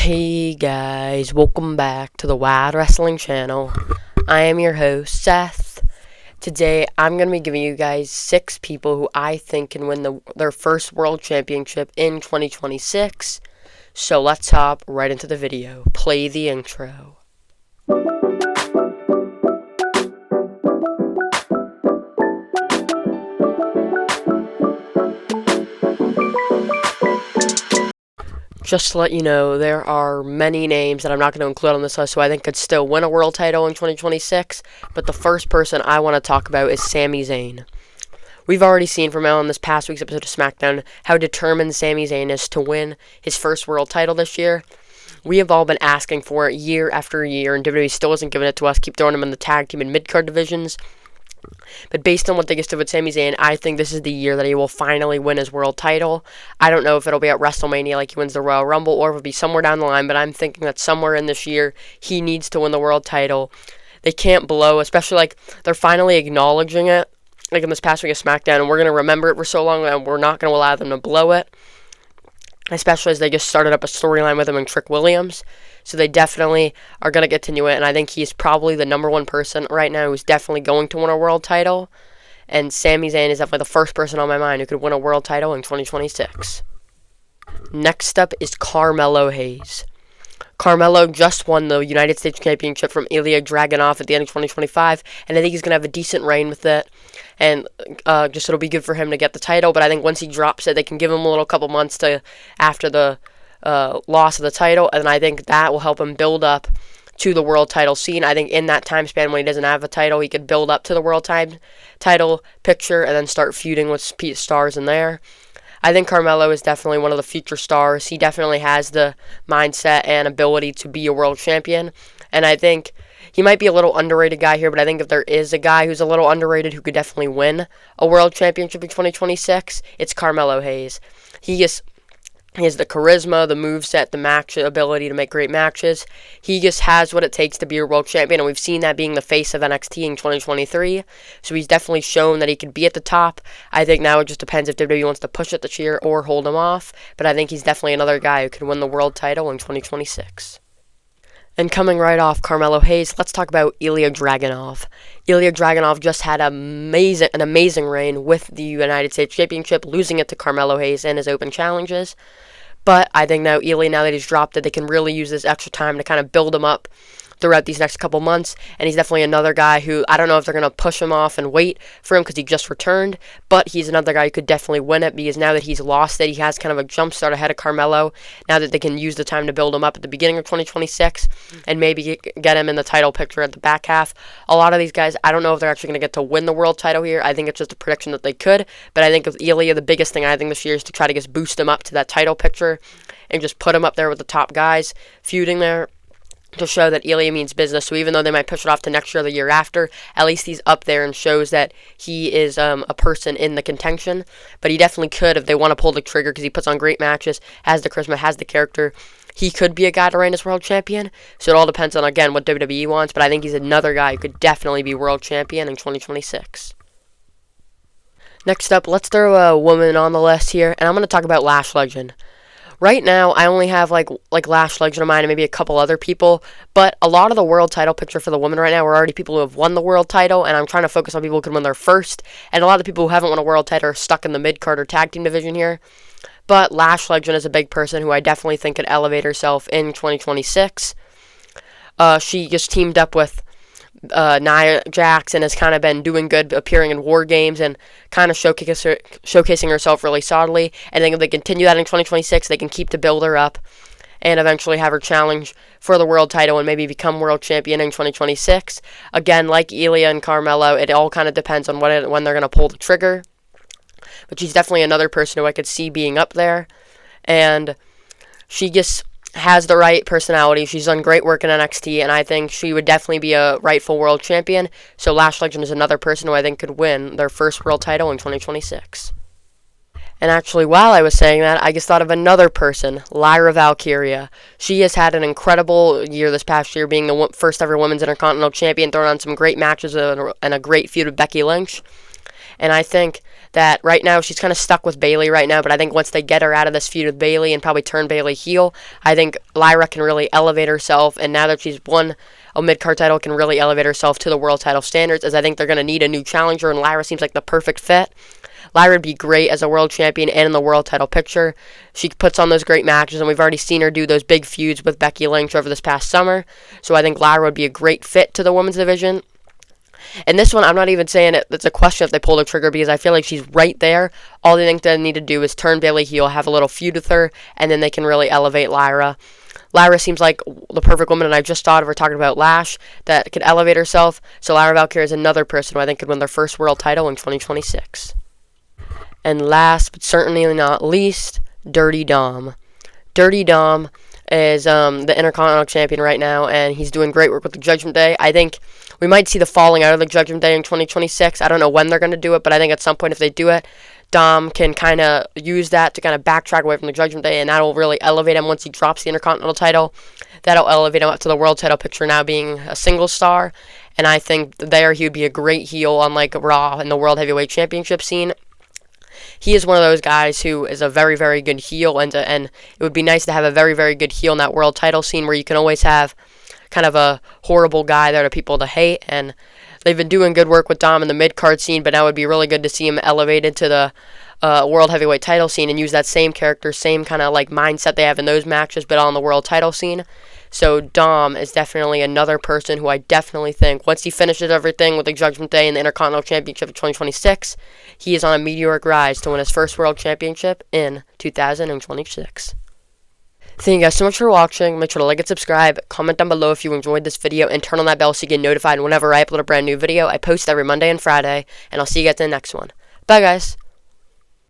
Hey guys, welcome back to the Wild Wrestling Channel. I am your host, Seth. Today, I'm going to be giving you guys 6 people who I think can win their first World Championship in 2026. So let's hop right into the video. Play the intro. Just to let you know, there are many names that I'm not going to include on this list who I think could still win a world title in 2026, but the first person I want to talk about is Sami Zayn. We've already seen from on this past week's episode of SmackDown how determined Sami Zayn is to win his first world title this year. We have all been asking for it year after year, and WWE still hasn't given it to us. Keep throwing him in the tag team and mid-card divisions. But based on what they just did with Sami Zayn, I think this is the year that he will finally win his world title. I don't know if it'll be at WrestleMania like he wins the Royal Rumble, or if it'll be somewhere down the line, but I'm thinking that somewhere in this year, he needs to win the world title. They can't blow, especially like they're finally acknowledging it, like in this past week of SmackDown, and we're going to remember it for so long, and we're not going to allow them to blow it, especially as they just started up a storyline with him and Trick Williams. So they definitely are going to continue it, and I think he's probably the number one person right now who's definitely going to win a world title. And Sami Zayn is definitely the first person on my mind who could win a world title in 2026. Next up is Carmelo Hayes. Carmelo just won the United States Championship from Ilya Dragunov at the end of 2025, and I think he's going to have a decent reign with it. And just it'll be good for him to get the title, but I think once he drops it, they can give him a little couple months to after the loss of the title, and I think that will help him build up to the world title scene. I think in that time span when he doesn't have a title, he could build up to the world title picture and then start feuding with stars in there. I think Carmelo is definitely one of the future stars. He definitely has the mindset and ability to be a world champion, and I think he might be a little underrated guy here, but I think if there is a guy who's a little underrated who could definitely win a world championship in 2026, it's Carmelo Hayes. He has the charisma, the moveset, the match ability to make great matches. He just has what it takes to be a world champion, and we've seen that being the face of NXT in 2023. So he's definitely shown that he could be at the top. I think now it just depends if WWE wants to push it this year or hold him off. But I think he's definitely another guy who could win the world title in 2026. And coming right off Carmelo Hayes, let's talk about Ilya Dragunov. Ilya Dragunov just had an amazing reign with the United States Championship, losing it to Carmelo Hayes in his open challenges. But I think now Ilya, now that he's dropped it, they can really use this extra time to kind of build him up throughout these next couple months, and he's definitely another guy who, I don't know if they're going to push him off and wait for him because he just returned, but he's another guy who could definitely win it because now that he's lost it, he has kind of a jump start ahead of Carmelo, now that they can use the time to build him up at the beginning of 2026 and maybe get him in the title picture at the back half. A lot of these guys, I don't know if they're actually going to get to win the world title here. I think it's just a prediction that they could, but I think with Ilya, the biggest thing I think this year is to try to just boost him up to that title picture and just put him up there with the top guys feuding there, to show that Ilya means business. So even though they might push it off to next year or the year after, at least he's up there and shows that he is a person in the contention. But he definitely could, if they want to pull the trigger, because he puts on great matches, has the charisma, has the character. He could be a guy to reign as world champion. So it all depends on, again, what WWE wants. But I think he's another guy who could definitely be world champion in 2026. Next up, let's throw a woman on the list here. And I'm going to talk about Lash Legend. Right now, I only have like Lash Legend in mind and maybe a couple other people, but a lot of the world title picture for the women right now are already people who have won the world title, and I'm trying to focus on people who can win their first, and a lot of the people who haven't won a world title are stuck in the mid-card or tag team division here. But Lash Legend is a big person who I definitely think could elevate herself in 2026. She just teamed up with Nia Jax and has kind of been doing good, appearing in War Games and kind of showcasing herself really solidly. And I think if they continue that in 2026, they can keep to build her up and eventually have her challenge for the world title and maybe become world champion in 2026. Again, like Ilya and Carmelo, it all kind of depends on when they're going to pull the trigger. But she's definitely another person who I could see being up there. And she just has the right personality. She's done great work in NXT, and I think she would definitely be a rightful world champion. So Lash Legend is another person who I think could win their first world title in 2026. And actually, while I was saying that, I just thought of another person, Lyra Valkyria. She has had an incredible year this past year, being the first ever Women's Intercontinental Champion, throwing on some great matches and a great feud with Becky Lynch. And I think that right now she's kind of stuck with Bayley right now, but I think once they get her out of this feud with Bayley and probably turn Bayley heel, I think Lyra can really elevate herself, and now that she's won a mid-card title, can really elevate herself to the world title standards, as I think they're going to need a new challenger, and Lyra seems like the perfect fit. Lyra would be great as a world champion and in the world title picture. She puts on those great matches, and we've already seen her do those big feuds with Becky Lynch over this past summer, so I think Lyra would be a great fit to the women's division. And this one, I'm not even saying it's a question if they pull the trigger, because I feel like she's right there. All they think they need to do is turn Bayley heel, have a little feud with her, and then they can really elevate Lyra. Lyra seems like the perfect woman, and I just thought of her talking about Lash, that could elevate herself. So Lyra Valkyria is another person who I think could win their first world title in 2026. And last, but certainly not least, Dirty Dom. Dirty Dom is the Intercontinental Champion right now, and he's doing great work with the Judgment Day. I think we might see the falling out of the Judgment Day in 2026. I don't know when they're going to do it, but I think at some point if they do it, Dom can kind of use that to kind of backtrack away from the Judgment Day, and that'll really elevate him once he drops the Intercontinental title. That'll elevate him up to the world title picture now being a single star, and I think there he would be a great heel on like Raw in the World Heavyweight Championship scene. He is one of those guys who is a very, very good heel, and it would be nice to have a very, very good heel in that world title scene where you can always have kind of a horrible guy there to people to hate, and they've been doing good work with Dom in the mid-card scene, but now it would be really good to see him elevated to the World Heavyweight title scene and use that same character, same kind of like mindset they have in those matches, but on the world title scene. So Dom is definitely another person who I definitely think, once he finishes everything with the Judgment Day and the Intercontinental Championship of 2026, he is on a meteoric rise to win his first World Championship in 2026. Thank you guys so much for watching. Make sure to like and subscribe, comment down below if you enjoyed this video, and turn on that bell so you get notified whenever I upload a brand new video. I post every Monday and Friday, and I'll see you guys in the next one. Bye guys!